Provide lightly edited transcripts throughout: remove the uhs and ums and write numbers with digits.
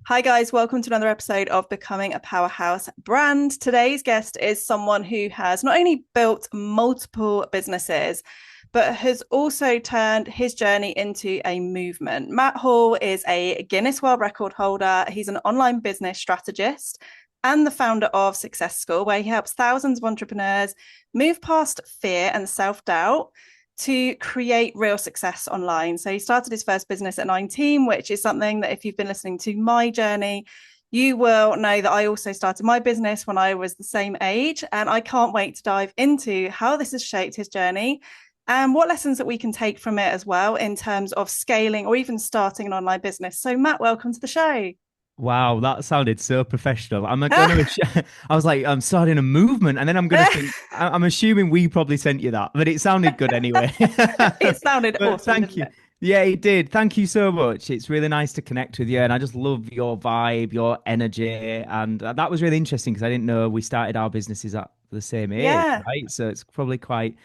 Hi, guys. Welcome to another episode of Becoming a Powerhouse Brand. Today's guest is someone who has not only built multiple businesses, but has also turned his journey into a movement. Matt Hall is a Guinness World Record holder. He's an online business strategist and the founder of Success School, where he helps thousands of entrepreneurs move past fear and self doubt to create real success online. So he started his first business at 19, which is something that if you've been listening to my journey, you will know that I also started my business when I was the same age. And I can't wait to dive into how this has shaped his journey and what lessons that we can take from it as well in terms of scaling or even starting an online business. So Matt, welcome to the show. Wow, that sounded so professional. I'm going to, I was like, I'm starting a movement, and then I'm going to think, I'm assuming we probably sent you that, but it sounded good anyway. It sounded But awesome, thank didn't you. it? Yeah, it did. Thank you so much. It's really nice to connect with you, and I just love your vibe, your energy, and that was really interesting because I didn't know we started our businesses at the same age, Yeah. right? So it's probably quite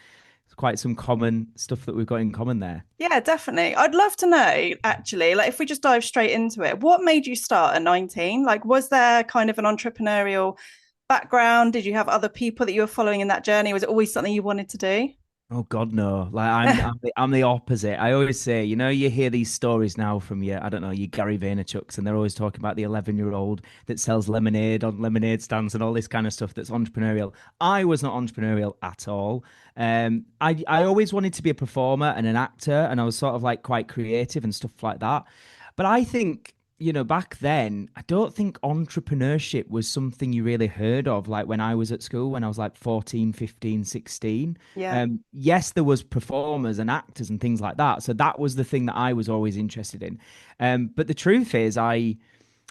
some common stuff that we've got in common there. Yeah, definitely. I'd love to know, actually, like if we just dive straight into it, what made you start at 19? Like, was there kind of an entrepreneurial background? Did you have other people that you were following in that journey? Was it always something you wanted to do? Oh God, no! Like I'm the opposite. I always say, you hear these stories now from I don't know, your Gary Vaynerchuks, and they're always talking about the 11-year-old that sells lemonade on lemonade stands and all this kind of stuff that's entrepreneurial. I was not entrepreneurial at all. I always wanted to be a performer and an actor, and I was sort of like quite creative and stuff like that. But I think back then, I don't think entrepreneurship was something you really heard of. Like when I was at school, when I was like 14, 15, 16. Yeah. Yes, there was performers and actors and things like that. So that was the thing that I was always interested in. But the truth is, I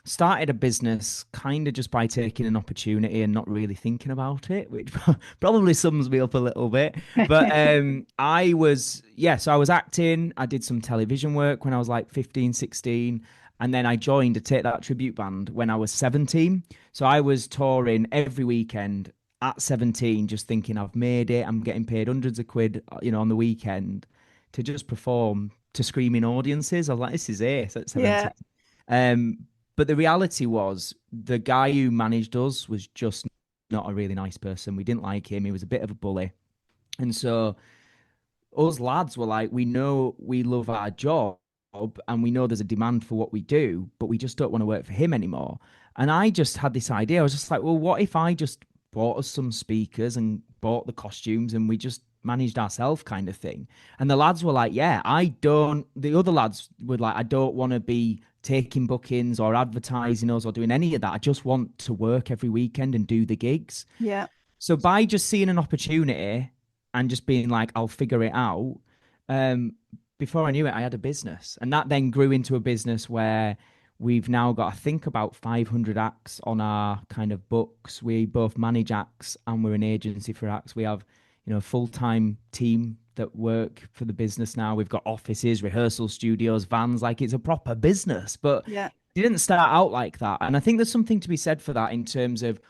started a business kind of just by taking an opportunity and not really thinking about it, which probably sums me up a little bit. But so I was acting. I did some television work when I was like 15, 16. And then I joined a Take That tribute band when I was 17. So I was touring every weekend at 17, just thinking I've made it. I'm getting paid hundreds of quid, on the weekend to just perform to screaming audiences. I was like, this is it at Yeah. 17. Um, but the reality was the guy who managed us was just not a really nice person. We didn't like him. He was a bit of a bully. And so us lads were like, we know we love our job and we know there's a demand for what we do, but we just don't want to work for him anymore. And I just had this idea. I was just like, well, what if I just bought us some speakers and bought the costumes and we just managed ourselves kind of thing? And the lads were like, yeah, the other lads were like, I don't want to be taking bookings or advertising us or doing any of that. I just want to work every weekend and do the gigs. Yeah. So by just seeing an opportunity and just being like, I'll figure it out, um, before I knew it, I had a business. And that then grew into a business where we've now got, I think, about 500 acts on our kind of books. We both manage acts and we're an agency for acts. We have, a full-time team that work for the business now. We've got offices, rehearsal studios, vans, like it's a proper business. But Yeah. it didn't start out like that. And I think there's something to be said for that in terms of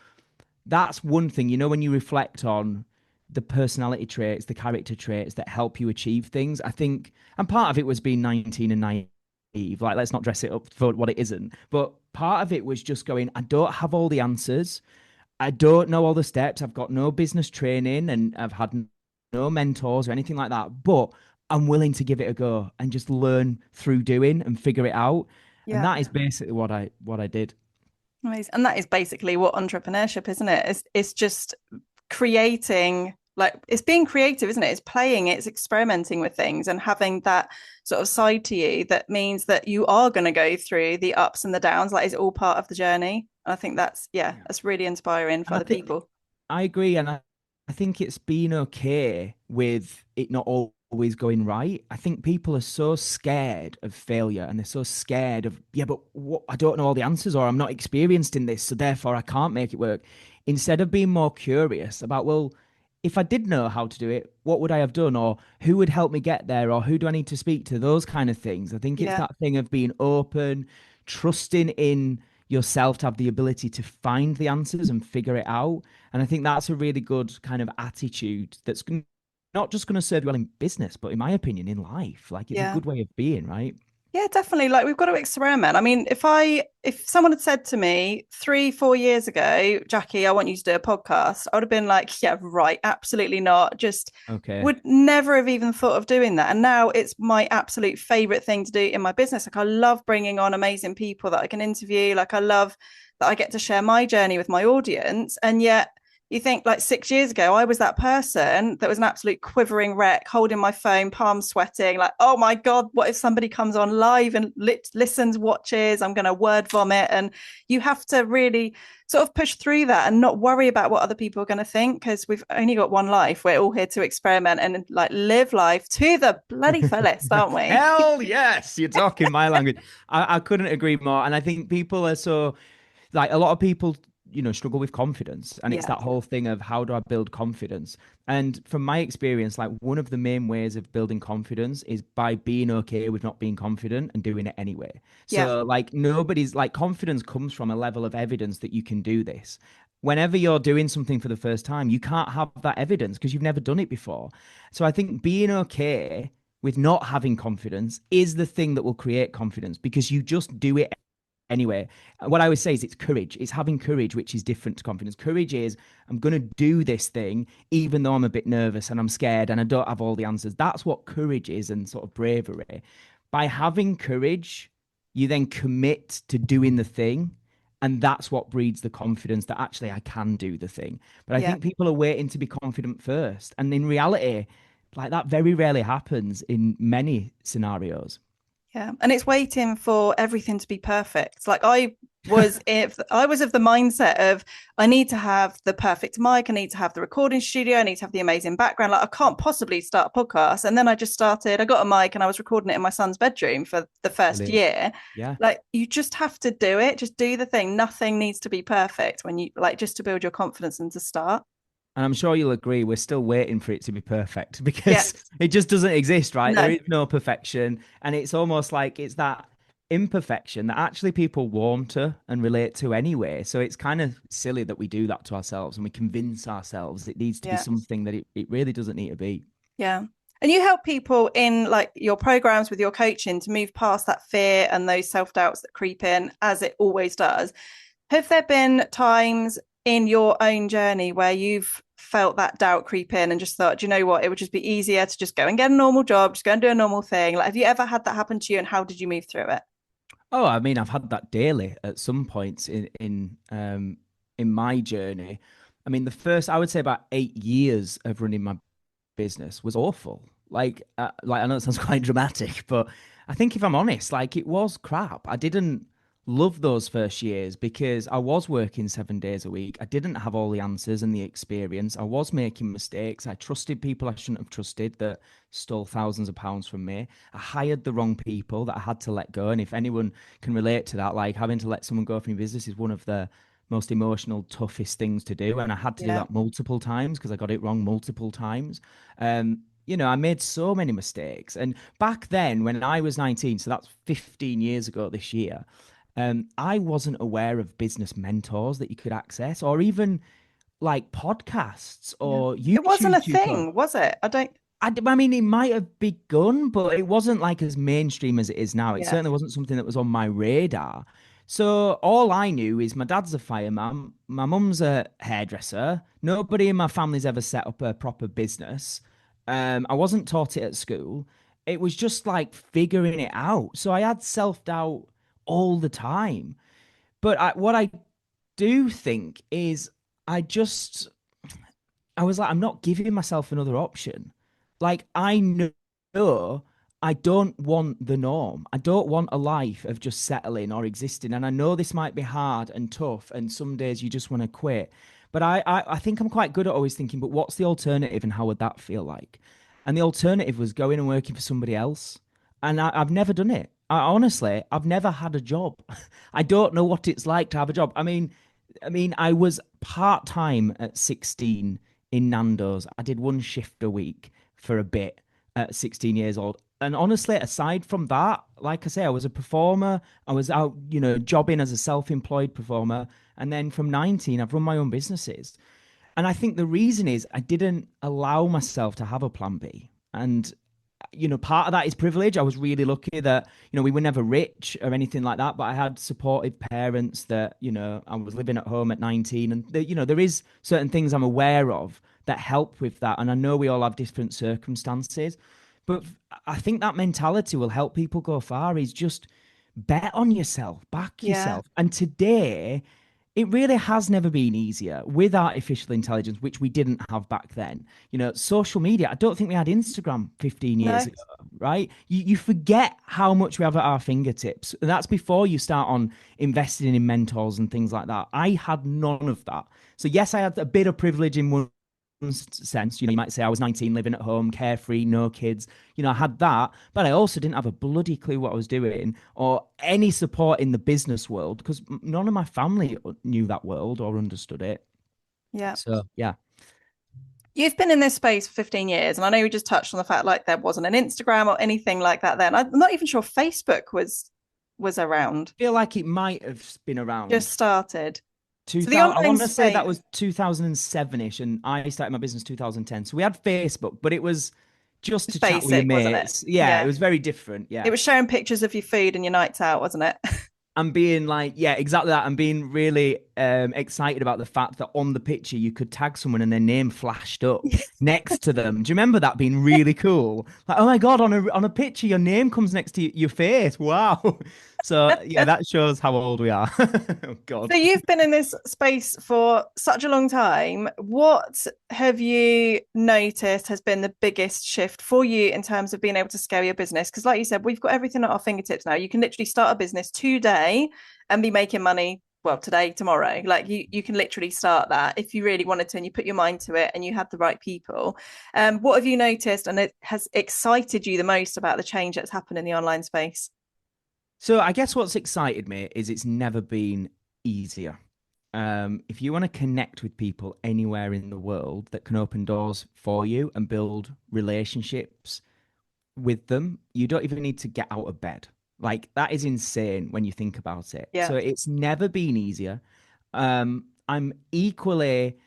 that's one thing, when you reflect on the personality traits, the character traits that help you achieve things. I think, and part of it was being 19 and naive. Like, let's not dress it up for what it isn't. But part of it was just going, I don't have all the answers. I don't know all the steps. I've got no business training and I've had no mentors or anything like that. But I'm willing to give it a go and just learn through doing and figure it out. And Yeah. that is basically what I did. Amazing. And that is basically what entrepreneurship, isn't it? It's just creating, like it's being creative, isn't it? It's playing, it's experimenting with things and having that sort of side to you that means that you are going to go through the ups and the downs. Like it's all part of the journey. I think that's, yeah, Yeah. that's really inspiring for And I other think people. I agree, and I think it's been okay with it not always going right. I think people are so scared of failure, and they're so scared of, yeah, but what, I don't know all the answers, or I'm not experienced in this, so therefore I can't make it work. Instead of being more curious about, well, if I did know how to do it, what would I have done, or who would help me get there, or who do I need to speak to? Those kind of things. I think it's Yeah. that thing of being open, trusting in yourself to have the ability to find the answers and figure it out. And I think that's a really good kind of attitude not just going to serve you well in business, but in my opinion, in life. Like it's a Yeah. good way of being, right? Yeah, definitely. Like we've got to experiment. I mean, if someone had said to me 3, 4 years ago, Jackie, I want you to do a podcast, I would have been like, yeah, right, absolutely not. Just Okay. would never have even thought of doing that. And now it's my absolute favorite thing to do in my business. Like I love bringing on amazing people that I can interview. Like I love that I get to share my journey with my audience. And yet you think like 6 years ago, I was that person that was an absolute quivering wreck, holding my phone, palms sweating, like, oh my God, what if somebody comes on live and listens, watches? I'm going to word vomit. And you have to really sort of push through that and not worry about what other people are going to think because we've only got one life. We're all here to experiment and like live life to the bloody fullest, aren't we? Hell yes, you're talking my language. I couldn't agree more. And I think people are so like a lot of people, struggle with confidence. And it's Yeah. that whole thing of how do I build confidence? And from my experience, like one of the main ways of building confidence is by being okay with not being confident and doing it anyway. Yeah. So like nobody's like confidence comes from a level of evidence that you can do this. Whenever you're doing something for the first time, you can't have that evidence because you've never done it before. So I think being okay with not having confidence is the thing that will create confidence because you just do it anyway. What I always say is it's courage. It's having courage, which is different to confidence. Courage is I'm going to do this thing, even though I'm a bit nervous and I'm scared and I don't have all the answers. That's what courage is and sort of bravery. By having courage, you then commit to doing the thing. And that's what breeds the confidence that actually I can do the thing. But I Yeah. think people are waiting to be confident first. And in reality, like that very rarely happens in many scenarios. Yeah. And it's waiting for everything to be perfect. Like I was of the mindset of I need to have the perfect mic, I need to have the recording studio, I need to have the amazing background. Like I can't possibly start a podcast. And then I got a mic and I was recording it in my son's bedroom for the first Brilliant. year. Yeah. Like you just have to do it, just do the thing. Nothing needs to be perfect when you like just to build your confidence and to start. And I'm sure you'll agree, we're still waiting for it to be perfect because Yes. it just doesn't exist, right? There No. is no perfection. And it's almost like it's that imperfection that actually people warm to and relate to anyway. So it's kind of silly that we do that to ourselves and we convince ourselves it needs to be Yeah. something that it really doesn't need to be. Yeah. And you help people in like your programs with your coaching to move past that fear and those self doubts that creep in, as it always does. Have there been times in your own journey where you've felt that doubt creep in and just thought, do you know what, it would just be easier to just go and get a normal job, just go and do a normal thing? Like, have you ever had that happen to you and how did you move through it? Oh, I mean, I've had that daily at some points in my journey. I mean, the first, I would say about 8 years of running my business was awful. Like I know it sounds quite dramatic, but I think if I'm honest, like it was crap. I didn't love those first years because I was working 7 days a week. I didn't have all the answers and the experience. I was making mistakes. I trusted people I shouldn't have trusted that stole thousands of pounds from me. I hired the wrong people that I had to let go. And if anyone can relate to that, like having to let someone go from your business is one of the most emotional, toughest things to do. And I had to do Yeah. that multiple times because I got it wrong multiple times. I made so many mistakes. And back then, when I was 19, so that's 15 years ago this year, I wasn't aware of business mentors that you could access or even like podcasts Yeah. or It wasn't YouTube a tutorials. thing, was it? I don't, I mean, it might have begun, but it wasn't like as mainstream as it is now. It yeah. certainly wasn't something that was on my radar. So all I knew is my dad's a fireman, my mum's a hairdresser. Nobody in my family's ever set up a proper business. I wasn't taught it at school. It was just like figuring it out. So I had self-doubt all the time. But what I do think is I just I was like, I'm not giving myself another option. Like, I know I don't want the norm. I don't want a life of just settling or existing. And I know this might be hard and tough, and some days you just want to quit. But I think I'm quite good at always thinking, but what's the alternative and how would that feel like? And the alternative was going and working for somebody else. And I've never done it. Honestly, I've never had a job. I don't know what it's like to have a job. I mean, I was part time at 16 in Nando's. I did one shift a week for a bit at 16 years old. And honestly, aside from that, like I say, I was a performer. I was out, jobbing as a self-employed performer. And then from 19, I've run my own businesses. And I think the reason is I didn't allow myself to have a plan B. And part of that is privilege. I was really lucky that, we were never rich or anything like that, but I had supportive parents that, I was living at home at 19. And, there is certain things I'm aware of that help with that. And I know we all have different circumstances, but I think that mentality will help people go far is just bet on yourself, back Yeah. yourself. And today, it really has never been easier with artificial intelligence, which we didn't have back then. Social media, I don't think we had Instagram 15 years No. ago, right? You forget how much we have at our fingertips. And that's before you start on investing in mentors and things like that. I had none of that. So, yes, I had a bit of privilege in one sense. You might say I was 19, living at home, carefree, no kids. I had that, but I also didn't have a bloody clue what I was doing or any support in the business world because none of my family knew that world or understood it. Yeah. So, yeah. You've been in this space for 15 years, and I know we just touched on the fact like there wasn't an Instagram or anything like that then. I'm not even sure Facebook was around. I feel like it might have been around Just started. So the 2000. I online want to say space that was 2007-ish, and I started my business 2010. So we had Facebook, but it was just was to chat with your basic, wasn't it? mates. Yeah, it Yeah. was very different. It Yeah. was showing pictures of your food and your nights out, wasn't it? And being like, yeah, exactly that. And being really excited about the fact that on the picture you could tag someone and their name flashed up next to them. Do you remember that being really cool? Like, oh my God, on a picture, your name comes next to your face. Wow. So yeah, that shows how old we are. Oh So God. you've been in this space for such a long time. What have you noticed has been the biggest shift for you in terms of being able to scale your business? Because, like you said, we've got everything at our fingertips now. You can literally start a business today and be making money. Well, today, tomorrow. Like you can literally start that if you really wanted to, and you put your mind to it, and you had the right people. What have you noticed, and it has excited you the most about the change that's happened in the online space? So I guess what's excited me is it's never been easier. If you want to connect with people anywhere in the world that can open doors for you and build relationships with them, you don't even need to get out of bed. Like that is insane when you think about it. Yeah, So it's never been easier. Um, I'm equally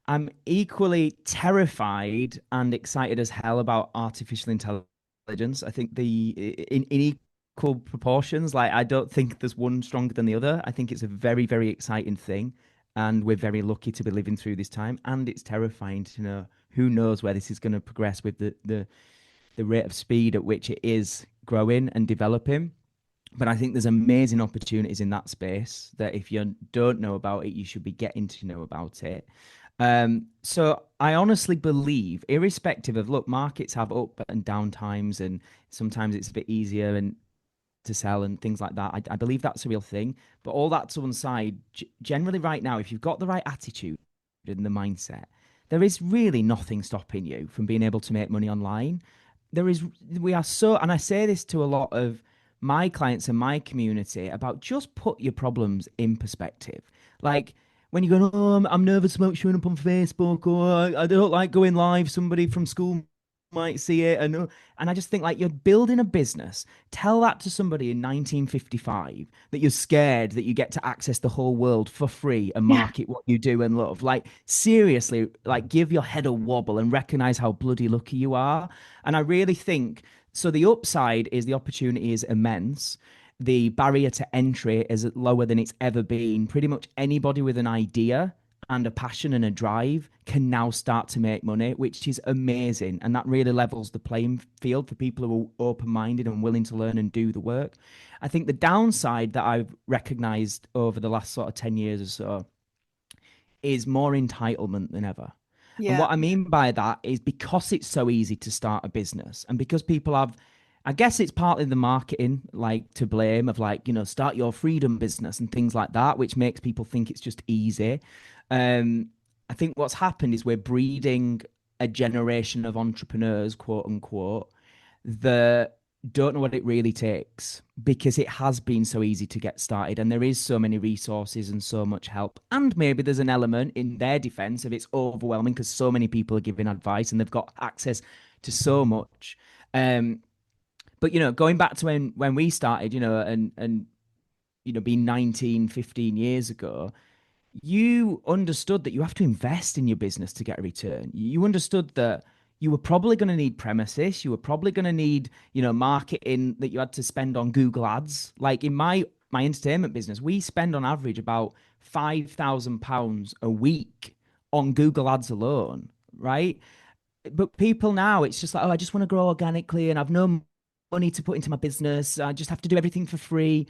I'm equally terrified and excited as hell about artificial intelligence. I think in equal proportions. Like I don't think there's one stronger than the other. I think it's a very, very exciting thing. And we're very lucky to be living through this time. And it's terrifying to know who knows where this is going to progress with the rate of speed at which it is growing and developing. But I think there's amazing opportunities in that space that if you don't know about it, you should be getting to know about it. So I honestly believe, irrespective of look, markets have up and down times, and sometimes it's a bit easier and to sell and things like that. I believe that's a real thing. But all that to one side, generally right now, if you've got the right attitude and the mindset, there is really nothing stopping you from being able to make money online. We are so, and I say this to a lot of my clients and my community about just put your problems in perspective. Like when you go, oh, I'm nervous about showing up on Facebook, or I don't like going live. Somebody from school might see it, and I just think like you're building a business. Tell that to somebody in 1955 that you're scared that you get to access the whole world for free and yeah, market what you do and love. Like seriously, like give your head a wobble and recognize how bloody lucky you are. And I really think so. The upside is the opportunity is immense. The barrier to entry is lower than it's ever been. Pretty much anybody with an idea and a passion and a drive can now start to make money, which is amazing. And that really levels the playing field for people who are open minded and willing to learn and do the work. I think the downside that I've recognized over the last sort of 10 years or so is more entitlement than ever. And yeah, what I mean by that is because it's so easy to start a business and because people have, I guess it's partly the marketing, like to blame of like, start your freedom business and things like that, which makes people think it's just easy. I think what's happened is we're breeding a generation of entrepreneurs, quote unquote, that don't know what it really takes because it has been so easy to get started and there is so many resources and so much help. And maybe there's an element in their defense of it's overwhelming because so many people are giving advice and they've got access to so much. But going back to when we started, and being 19, 15 years ago, you understood that you have to invest in your business to get a return. You understood that you were probably going to need premises. You were probably going to need, marketing that you had to spend on Google Ads. Like in my entertainment business, we spend on average about £5,000 a week on Google Ads alone, right? But people now, it's just like, oh, I just want to grow organically and I've no money to put into my business. I just have to do everything for free.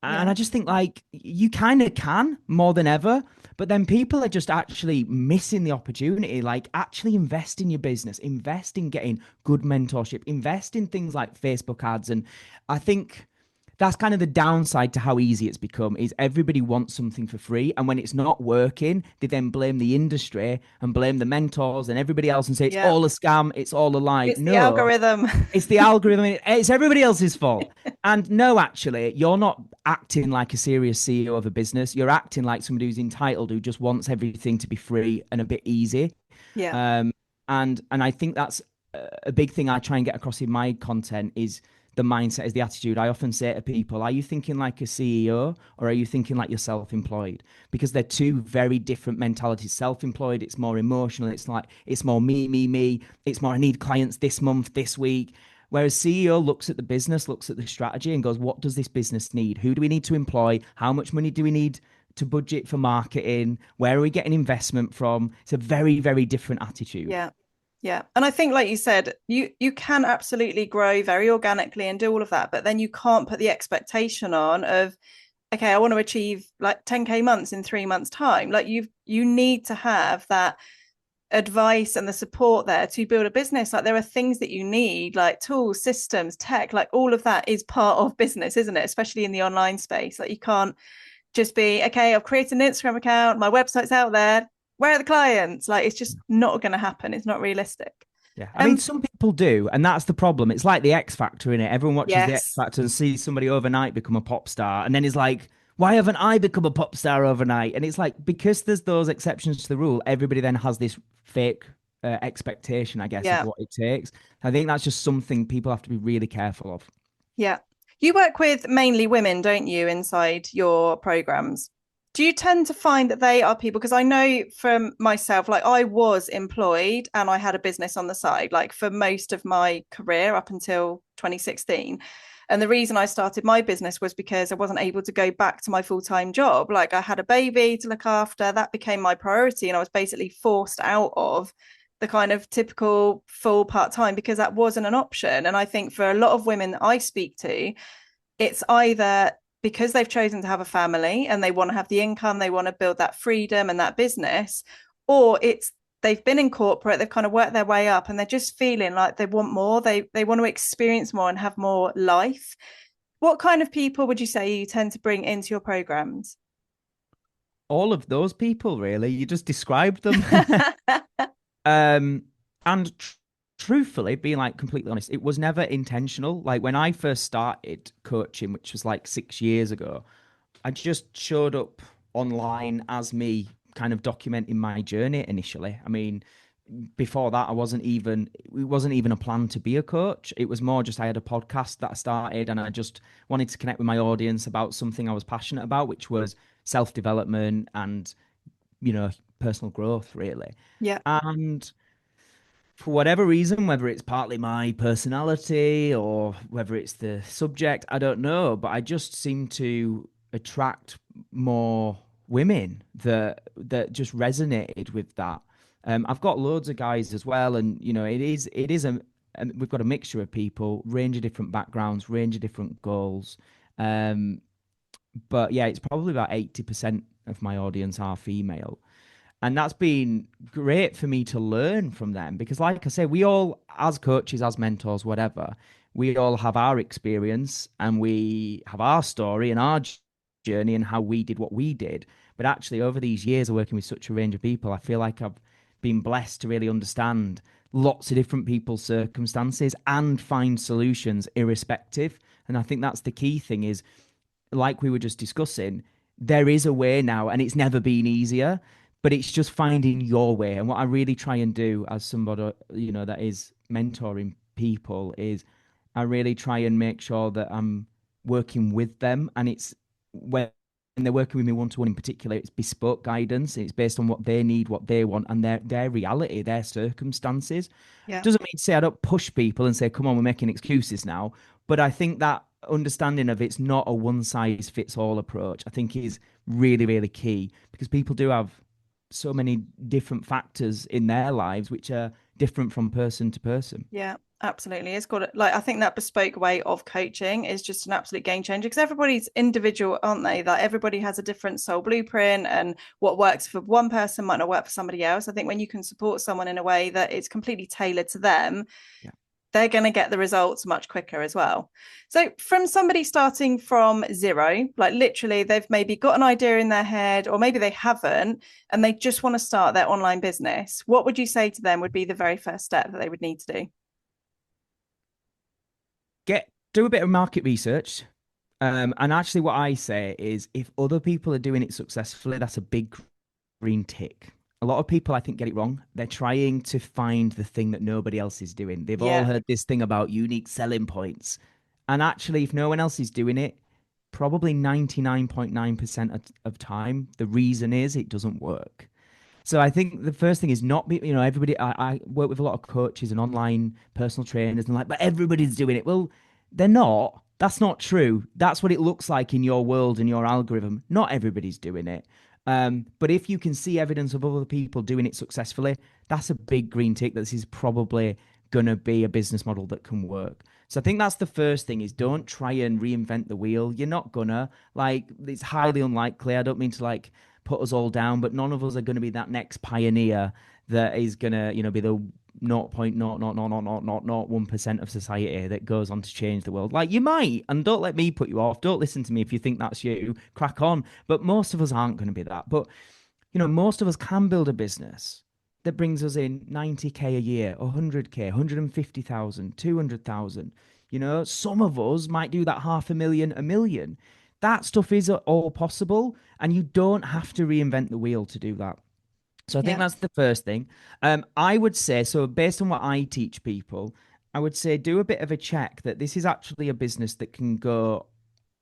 And I Yeah. just think like you kind of can more than ever, but then people are just actually missing the opportunity. Like actually invest in your business, invest in getting good mentorship, invest in things like Facebook ads. And I think that's kind of the downside to how easy it's become is everybody wants something for free. And when it's not working, they then blame the industry and blame the mentors and everybody else and say it's Yeah. all a scam, it's all a lie. It's the No, algorithm. it's the algorithm. It's everybody else's fault. And no, actually, you're not acting like a serious CEO of a business. You're acting like somebody who's entitled, who just wants everything to be free and a bit easy. Yeah. Um, and I think that's a big thing I try and get across in my content is the mindset, is the attitude. I often say to people, are you thinking like a CEO or are you thinking like you're self-employed? Because they're two very different mentalities. Self-employed, it's more emotional. It's like, it's more me, me, me. It's more, I need clients this month, this week. Whereas CEO looks at the business, looks at the strategy and goes, what does this business need? Who do we need to employ? How much money do we need to budget for marketing? Where are we getting investment from? It's a very, very different attitude. Yeah. Yeah. And I think, like you said, you can absolutely grow very organically and do all of that, but then you can't put the expectation on of, okay, I want to achieve like 10K months in 3 months' time. Like you need to have that advice and the support there to build a business. Like there are things that you need, like tools, systems, tech, like all of that is part of business, isn't it? Especially in the online space. Like you can't just be, okay, I've created an Instagram account, my website's out there. Where are the clients? Like it's just not going to happen. It's not realistic. Yeah, I mean, Um, some people do, and that's the problem. It's like the X Factor in it. Everyone watches the X yes. Factor and sees somebody overnight become a pop star, and then is like, "Why haven't I become a pop star overnight?" And it's like because there's those exceptions to the rule, everybody then has this fake expectation, I guess, of Yeah. what it takes. I think that's just something people have to be really careful of. Yeah. You work with mainly women, don't you, inside your programs? Do you tend to find that they are people? Because I know from myself, like I was employed and I had a business on the side, like for most of my career up until 2016. And the reason I started my business was because I wasn't able to go back to my full-time job. Like I had a baby to look after, that became my priority. And I was basically forced out of the kind of typical full part-time because that wasn't an option. And I think for a lot of women that I speak to, it's either because they've chosen to have a family and they want to have the income, they want to build that freedom and that business, or it's they've been in corporate, they've kind of worked their way up and they're just feeling like they want more, they want to experience more and have more life. What kind of people would you say you tend to bring into your programs? All of those people, really, you just described them. And truthfully, being like completely honest, it was never intentional. Like when I first started coaching, which was like 6 years ago, I just showed up online as me, kind of documenting my journey initially. I mean, before that, it wasn't even a plan to be a coach. It was more just I had a podcast that I started and I just wanted to connect with my audience about something I was passionate about, which was self-development and, personal growth, really. Yeah. And for whatever reason, whether it's partly my personality or whether it's the subject, I don't know, but I just seem to attract more women that just resonated with that. I've got loads of guys as well, and it is and we've got a mixture of people, range of different backgrounds, range of different goals. Um, but yeah, it's probably about 80% of my audience are female. And that's been great for me to learn from them because, like I say, we all, as coaches, as mentors, whatever, we all have our experience and we have our story and our journey and how we did what we did. But actually, over these years of working with such a range of people, I feel like I've been blessed to really understand lots of different people's circumstances and find solutions irrespective. And I think that's the key thing is, like we were just discussing, there is a way now and it's never been easier, but it's just finding your way. And what I really try and do as somebody, that is mentoring people is I really try and make sure that I'm working with them and it's whether they're working with me one to one in particular, it's bespoke guidance. It's based on what they need, what they want, and their reality, their circumstances. Yeah. Doesn't mean to say I don't push people and say, come on, we're making excuses now. But I think that understanding of it's not a one size fits all approach, I think is really, really key because people do have so many different factors in their lives which are different from person to person. Yeah, absolutely. It's got like I think that bespoke way of coaching is just an absolute game changer because everybody's individual, aren't they? That everybody has a different soul blueprint and what works for one person might not work for somebody else. I think when you can support someone in a way that is completely tailored to them, Yeah. they're going to get the results much quicker as well. So, from somebody starting from zero, like literally, they've maybe got an idea in their head, or maybe they haven't, and they just want to start their online business, what would you say to them would be the very first step that they would need to do? Do a bit of market research. And actually, what I say is if other people are doing it successfully, that's a big green tick. A lot of people, I think, get it wrong. They're trying to find the thing that nobody else is doing. They've all Yeah, heard this thing about unique selling points. And actually, if no one else is doing it, probably 99.9% of time, the reason is it doesn't work. So I think the first thing is not be, everybody. I work with a lot of coaches and online personal trainers, and like, but everybody's doing it. Well, they're not. That's not true. That's what it looks like in your world and your algorithm. Not everybody's doing it. But if you can see evidence of other people doing it successfully, that's a big green tick that this is probably going to be a business model that can work. So I think that's the first thing is don't try and reinvent the wheel. You're not gonna like it's highly unlikely. I don't mean to like put us all down, but none of us are going to be that next pioneer that is going to, be the 0.0000001% of society that goes on to change the world. Like you might, and don't let me put you off. Don't listen to me if you think that's you. Crack on. But most of us aren't going to be that. But, most of us can build a business that brings us in 90K a year, 100K, 150,000, 200,000. Some of us might do that 500,000, a million. That stuff is all possible, and you don't have to reinvent the wheel to do that. So I think yeah, that's the first thing. I would say, so based on what I teach people, I would say do a bit of a check that this is actually a business that can go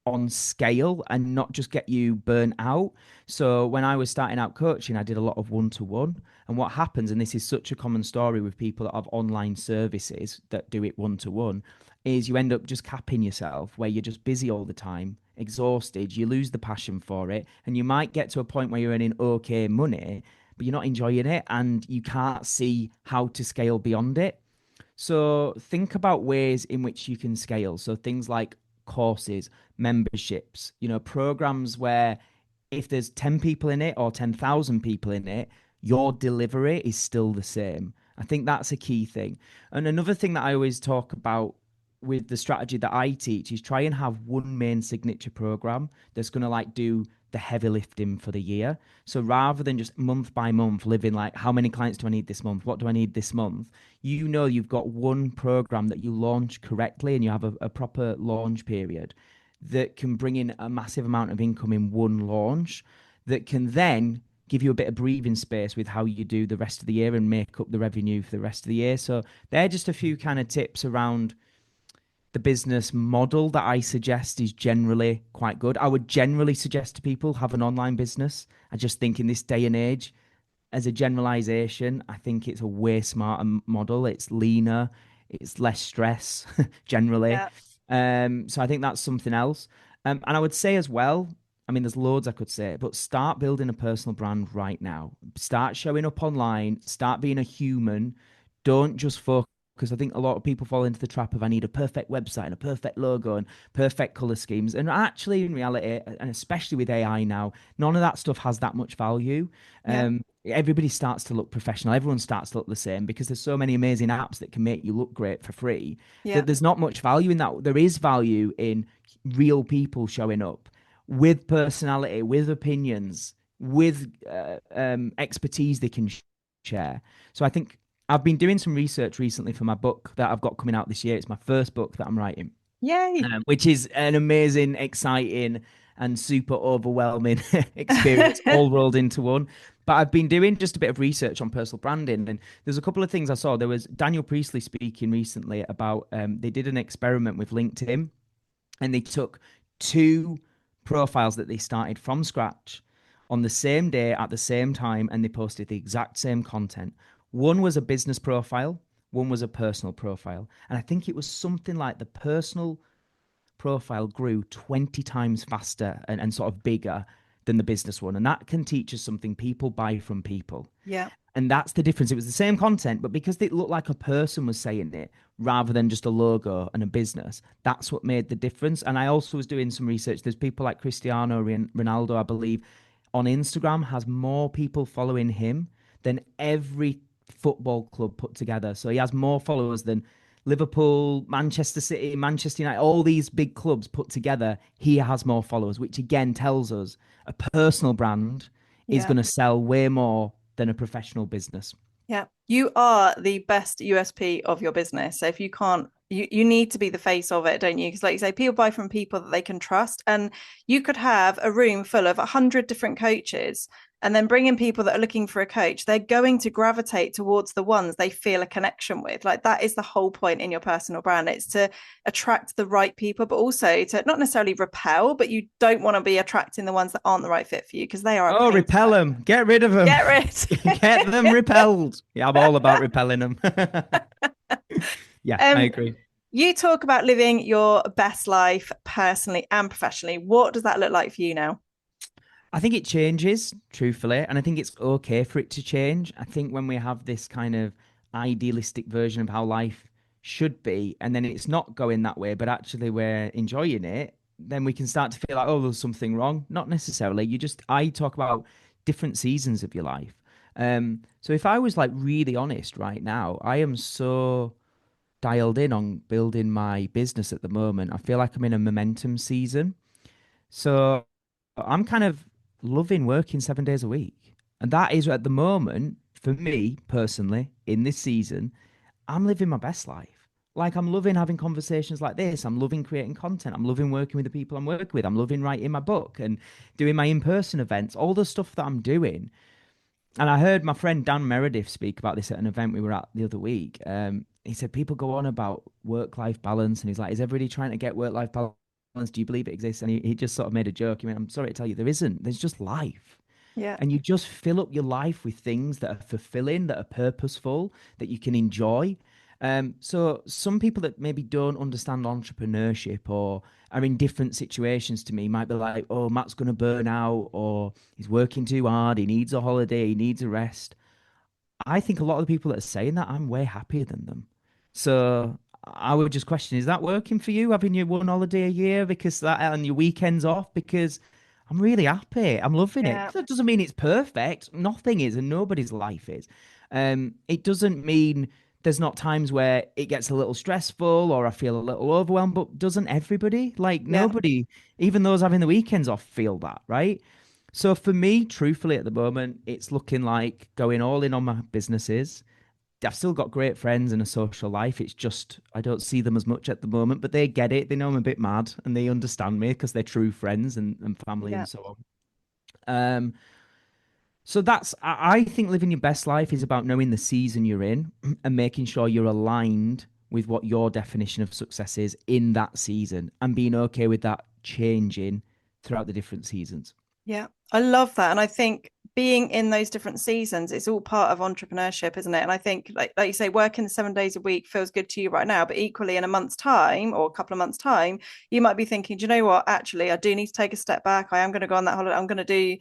on scale and not just get you burnt out. So when I was starting out coaching, I did a lot of one-to-one. And what happens, and this is such a common story with people that have online services that do it one-to-one, is you end up just capping yourself where you're just busy all the time, exhausted, you lose the passion for it, and you might get to a point where you're earning okay money, but you're not enjoying it and you can't see how to scale beyond it. So think about ways in which you can scale. So things like courses, memberships, programs where if there's 10 people in it or 10,000 people in it, your delivery is still the same. I think that's a key thing. And another thing that I always talk about with the strategy that I teach is try and have one main signature program that's going to like do the heavy lifting for the year. So rather than just month by month living like how many clients do I need this month? What do I need this month? You've got one program that you launch correctly and you have a proper launch period that can bring in a massive amount of income in one launch that can then give you a bit of breathing space with how you do the rest of the year and make up the revenue for the rest of the year. So they're just a few kind of tips around the business model that I suggest is generally quite good. I would generally suggest to people have an online business. I just think in this day and age, as a generalization, I think it's a way smarter model. It's leaner, it's less stress generally. yeah, So I think that's something else. And I would say as well, I mean, there's loads I could say, but start building a personal brand right now. Start showing up online, start being a human. Don't just focus because I think a lot of people fall into the trap of I need a perfect website and a perfect logo and perfect color schemes. And actually, in reality, and especially with AI now, none of that stuff has that much value. yeah, Everybody starts to look professional. Everyone starts to look the same because there's so many amazing apps that can make you look great for free yeah, that there's not much value in that. There is value in real people showing up with personality, with opinions, with expertise they can share. So I think I've been doing some research recently for my book that I've got coming out this year. It's my first book that I'm writing, yay, which is an amazing, exciting, and super overwhelming experience all rolled into one. But I've been doing just a bit of research on personal branding, and there's a couple of things I saw. There was Daniel Priestley speaking recently about they did an experiment with LinkedIn, and they took two profiles that they started from scratch on the same day at the same time, and they posted the exact same content. One was a business profile, one was a personal profile. And I think it was something like the personal profile grew 20 times faster and sort of bigger than the business one. And that can teach us something. People buy from people. Yeah. And that's the difference. It was the same content, but because it looked like a person was saying it rather than just a logo and a business, that's what made the difference. And I also was doing some research. There's people like Cristiano Ronaldo, I believe, on Instagram has more people following him than every football club put together. So he has more followers than Liverpool, Manchester City, Manchester United, all these big clubs put together. He has more followers, which again tells us a personal brand is Yeah. going to sell way more than a professional business. Yeah. You are the best USP of your business. So if you can't, you need to be the face of it, don't you? Because like you say, people buy from people that they can trust. And you could have a room full of 100 different coaches and then bring in people that are looking for a coach. They're going to gravitate towards the ones they feel a connection with. Like that is the whole point in your personal brand. It's to attract the right people, but also to not necessarily repel, but you don't want to be attracting the ones that aren't the right fit for you because they are a Oh, pain to repel work them. Get rid of them. get Get them rid. repelled. Yeah, I'm all about repelling them. Yeah, I um, agree. you talk about living your best life personally and professionally. What does that look like for you now? I think it changes, truthfully, and I think it's okay for it to change. I think when we have this kind of idealistic version of how life should be, and then it's not going that way, but actually we're enjoying it, then we can start to feel like, oh, there's something wrong. Not necessarily. I talk about different seasons of your life. So if I was like really honest right now, I am so dialed in on building my business at the moment. I feel like I'm in a momentum season. So I'm kind of loving working 7 days a week. And that is at the moment, for me personally, in this season, I'm living my best life. Like I'm loving having conversations like this. I'm loving creating content. I'm loving working with the people I'm working with. I'm loving writing my book and doing my in-person events, all the stuff that I'm doing. And I heard my friend Dan Meredith speak about this at an event we were at the other week. He said people go on about work-life balance, and he's like, "Is everybody trying to get work-life balance? Do you believe it exists?" And he just sort of made a joke. He went, "I'm sorry to tell you, there isn't. There's just life." Yeah. And you just fill up your life with things that are fulfilling, that are purposeful, that you can enjoy. So some people that maybe don't understand entrepreneurship or are in different situations to me might be like, oh, Matt's going to burn out or he's working too hard. He needs a holiday. He needs a rest. I think a lot of the people that are saying that, I'm way happier than them. So I would just question, is that working for you, having your one holiday a year because that and your weekends off? Because I'm really happy. I'm loving it. Yeah. That doesn't mean it's perfect. Nothing is, and nobody's life is. It doesn't mean there's not times where it gets a little stressful or I feel a little overwhelmed, but doesn't everybody? Like Yeah. nobody, even those having the weekends off, feel that, right? So for me, truthfully, at the moment, it's looking like going all in on my businesses. I've still got great friends and a social life. It's just I don't see them as much at the moment, but they get it. They know I'm a bit mad and they understand me because they're true friends and family Yeah. and so on. So I think living your best life is about knowing the season you're in and making sure you're aligned with what your definition of success is in that season and being okay with that changing throughout the different seasons. Yeah, I love that. And I think being in those different seasons, it's all part of entrepreneurship, isn't it? And I think, like you say, working 7 days a week feels good to you right now, but equally in a month's time or a couple of months' time, you might be thinking, do you know what? Actually, I do need to take a step back. I am going to go on that holiday. I'm going to do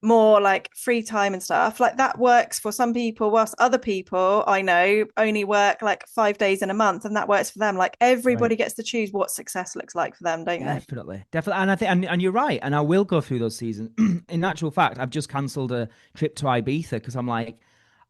more like free time and stuff like that works for some people, whilst other people I know only work like 5 days in a month and that works for them. Like Right. everybody gets to choose what success looks like for them, don't they? Definitely, definitely, and I think, and you're right, and I will go through those seasons. In actual fact, I've just cancelled a trip to Ibiza because I'm like,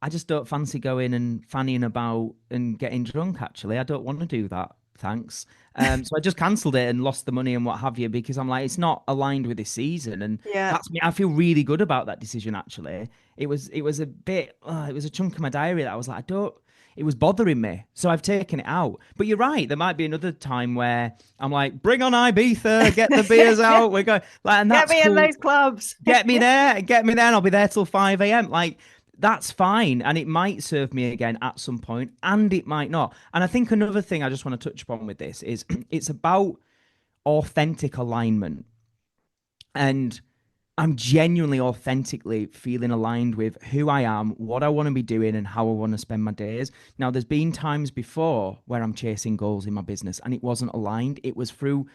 I just don't fancy going and fannying about and getting drunk. Actually, I don't want to do that. Thanks. So I just cancelled it and lost the money and what have you because I'm like, it's not aligned with this season, and Yeah. that's me. I feel really good about that decision. Actually, it was a bit, it was a chunk of my diary that I was like, I don't. It was bothering me, so I've taken it out. But you're right. There might be another time where I'm like, "Bring on Ibiza, get the beers out. We're going like, and Get that's me in cool. those clubs. Get me there, and I'll be there till 5 a.m. Like that's fine, and it might serve me again at some point, and it might not. And I think another thing I just want to touch upon with this is it's about authentic alignment. And I'm genuinely, authentically feeling aligned with who I am, what I want to be doing, and how I want to spend my days. Now, there's been times before where I'm chasing goals in my business and it wasn't aligned. It was through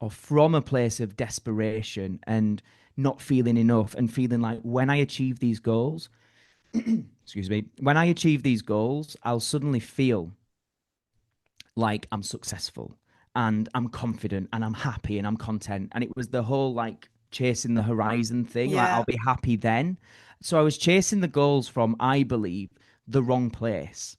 or from a place of desperation and not feeling enough and feeling like when I achieve these goals, excuse me, when I achieve these goals, I'll suddenly feel like I'm successful and I'm confident and I'm happy and I'm content. And it was the whole like chasing the horizon thing. Like Yeah. I'll be happy then. So I was chasing the goals from, I believe, the wrong place.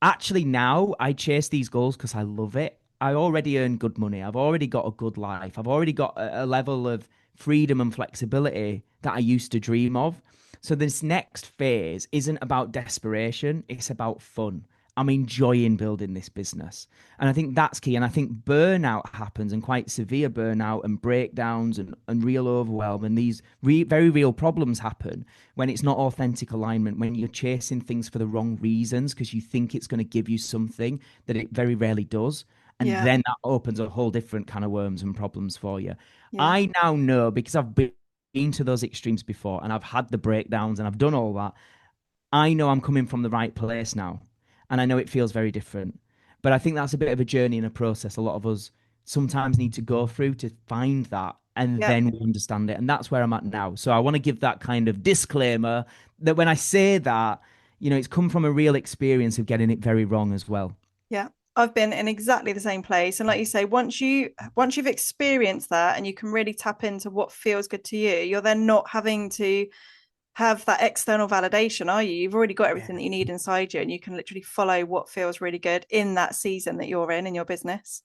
Actually, now I chase these goals because I love it. I already earn good money. I've already got a good life. I've already got a level of freedom and flexibility that I used to dream of. So this next phase isn't about desperation, it's about fun. I'm enjoying building this business. And I think that's key. And I think burnout happens and quite severe burnout and breakdowns and real overwhelm. And these very real problems happen when it's not authentic alignment, when you're chasing things for the wrong reasons because you think it's going to give you something that it very rarely does. And Yeah. then that opens a whole different can of worms and problems for you. Yeah. I now know because I've been to those extremes before and I've had the breakdowns and I've done all that. I know I'm coming from the right place now. And I know it feels very different. But I think that's a bit of a journey and a process a lot of us sometimes need to go through to find that and Yeah. then we understand it. And that's where I'm at now. So I want to give that kind of disclaimer that when I say that, it's come from a real experience of getting it very wrong as well. Yeah. I've been in exactly the same place. And like you say, once you've experienced that and you can really tap into what feels good to you, you're then not having to have that external validation, are you? You've already got everything that you need inside you, and you can literally follow what feels really good in that season that you're in your business,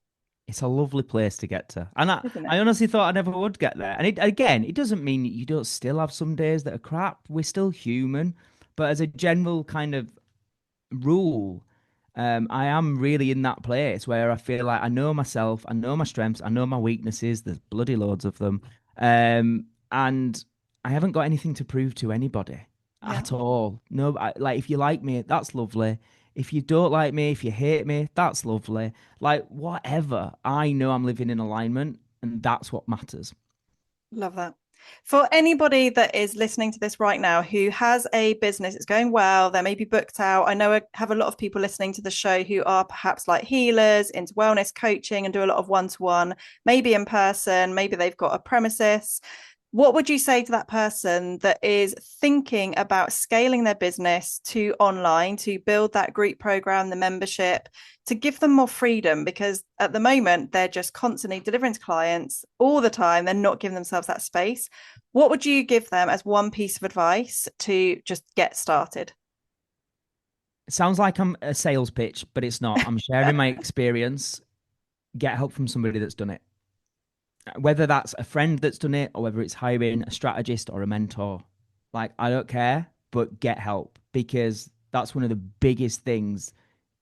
It's a lovely place to get to. And I, isn't it? I honestly thought I never would get there. And it doesn't mean you don't still have some days that are crap. We're still human. But as a general kind of rule, I am really in that place where I feel like I know myself, I know my strengths, I know my weaknesses. There's bloody loads of them. And I haven't got anything to prove to anybody Yeah. at all. No, like if you like me, that's lovely. If you don't like me, if you hate me, that's lovely. Like whatever. I know I'm living in alignment, and that's what matters. Love that. For anybody that is listening to this right now who has a business, it's going well, they're maybe booked out. I know I have a lot of people listening to the show who are perhaps like healers into wellness coaching and do a lot of one-to-one, maybe in person, maybe they've got a premises. What would you say to that person that is thinking about scaling their business to online to build that group program, the membership, to give them more freedom? Because at the moment, they're just constantly delivering to clients all the time. They're not giving themselves that space. What would you give them as one piece of advice to just get started? It sounds like I'm a sales pitch, but it's not. I'm sharing my experience. Get help from somebody that's done it. Whether that's a friend that's done it or whether it's hiring a strategist or a mentor, like I don't care, but get help because that's one of the biggest things,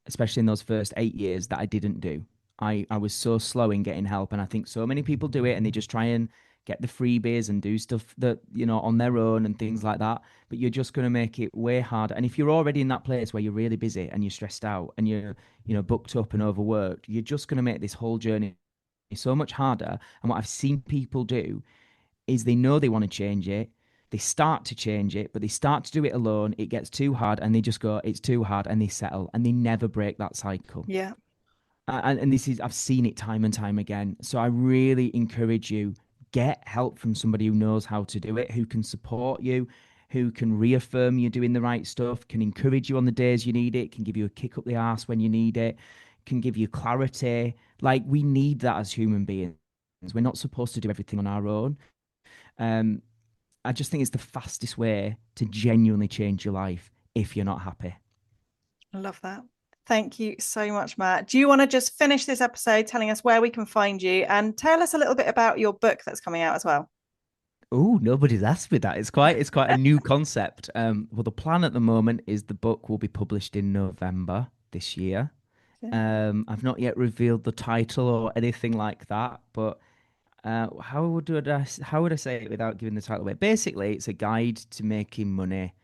especially in those first 8 years, that I didn't do. I was so slow in getting help, and I think so many people do it and they just try and get the freebies and do stuff that on their own and things like that. But you're just going to make it way harder. And if you're already in that place where you're really busy and you're stressed out and you're booked up and overworked, you're just going to make this whole journey so much harder. And what I've seen people do is they know they want to change it. They start to change it, but they start to do it alone. It gets too hard and they just go, it's too hard and they settle and they never break that cycle. Yeah. And this is, I've seen it time and time again. So I really encourage you, get help from somebody who knows how to do it, who can support you, who can reaffirm you doing the right stuff, can encourage you on the days you need it, can give you a kick up the arse when you need it, can give you clarity. Like we need that as human beings. We're not supposed to do everything on our own. Um, I just think it's the fastest way to genuinely change your life if you're not happy. I love that. Thank you so much, Matt. Do you want to just finish this episode telling us where we can find you and tell us a little bit about your book that's coming out as well? Oh, nobody's asked me that. It's quite a new concept. Well, the plan at the moment is the book will be published in November this year. I've not yet revealed the title or anything like that, but how would I say it without giving the title away? Basically, it's a guide to making money,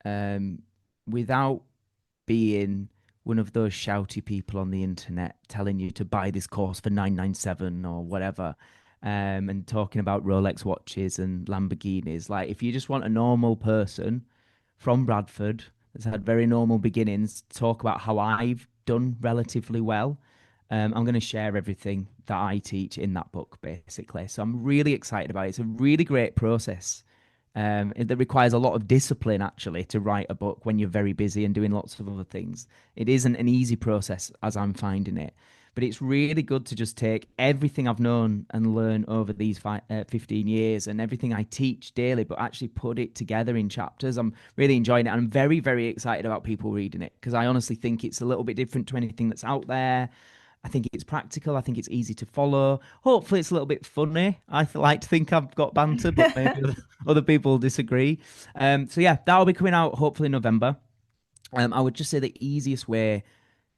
um, without being one of those shouty people on the internet telling you to buy this course for 997 or whatever. and talking about Rolex watches and Lamborghinis. Like, if you just want a normal person from Bradford that's had very normal beginnings, talk about how I've done relatively well. I'm going to share everything that I teach in that book, basically. So I'm really excited about it. It's a really great process. That requires a lot of discipline actually to write a book when you're very busy and doing lots of other things. It isn't an easy process as I'm finding it, but it's really good to just take everything I've known and learn over these 15 years and everything I teach daily, but actually put it together in chapters. I'm really enjoying it. I'm very, very excited about people reading it because I honestly think it's a little bit different to anything that's out there. I think it's practical. I think it's easy to follow. Hopefully, it's a little bit funny. Like to think I've got banter, but maybe other people disagree. So yeah, that'll be coming out hopefully in November. I would just say the easiest way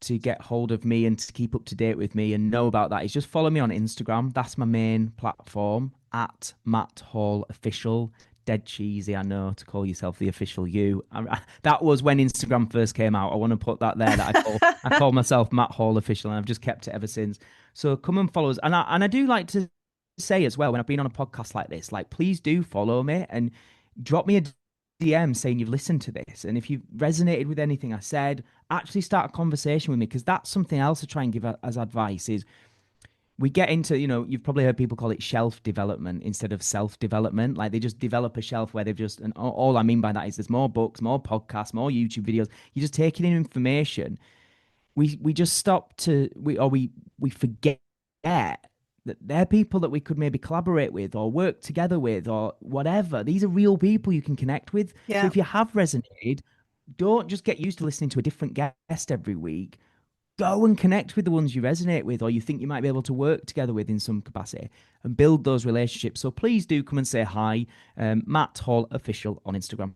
to get hold of me and to keep up to date with me and know about that is just follow me on Instagram. That's my main platform at Matt Hall Official. Dead cheesy, I know, to call yourself the official you. That was when Instagram first came out. I want to put that there that I call myself Matt Hall Official, and I've just kept it ever since. So come and follow us. And I do like to say as well when I've been on a podcast like this, like please do follow me and drop me a DM saying you've listened to this. And if you've resonated with anything I said, actually start a conversation with me because that's something else to try and give as advice is we get into, you've probably heard people call it shelf development instead of self development. Like they just develop a shelf where they've just, and all I mean by that is there's more books, more podcasts, more YouTube videos. You're just taking in information. We just stop to, we forget that they're people that we could maybe collaborate with or work together with or whatever. These are real people you can connect with. So Yeah. if you have resonated, don't just get used to listening to a different guest every week. Go and connect with the ones you resonate with or you think you might be able to work together with in some capacity and build those relationships. So please do come and say hi. Matt Hall Official on Instagram.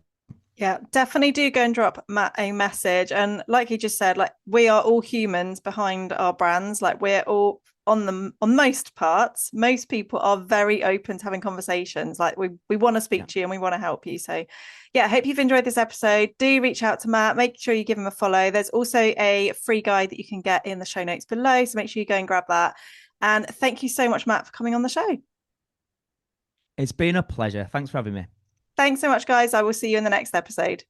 Yeah, definitely do go and drop Matt a message. And like you just said, like we are all humans behind our brands. Like we're all on most parts. Most people are very open to having conversations. Like we want to speak Yeah. to you and we want to help you. So yeah, I hope you've enjoyed this episode. Do reach out to Matt. Make sure you give him a follow. There's also a free guide that you can get in the show notes below. So make sure you go and grab that. And thank you so much, Matt, for coming on the show. It's been a pleasure. Thanks for having me. Thanks so much, guys. I will see you in the next episode.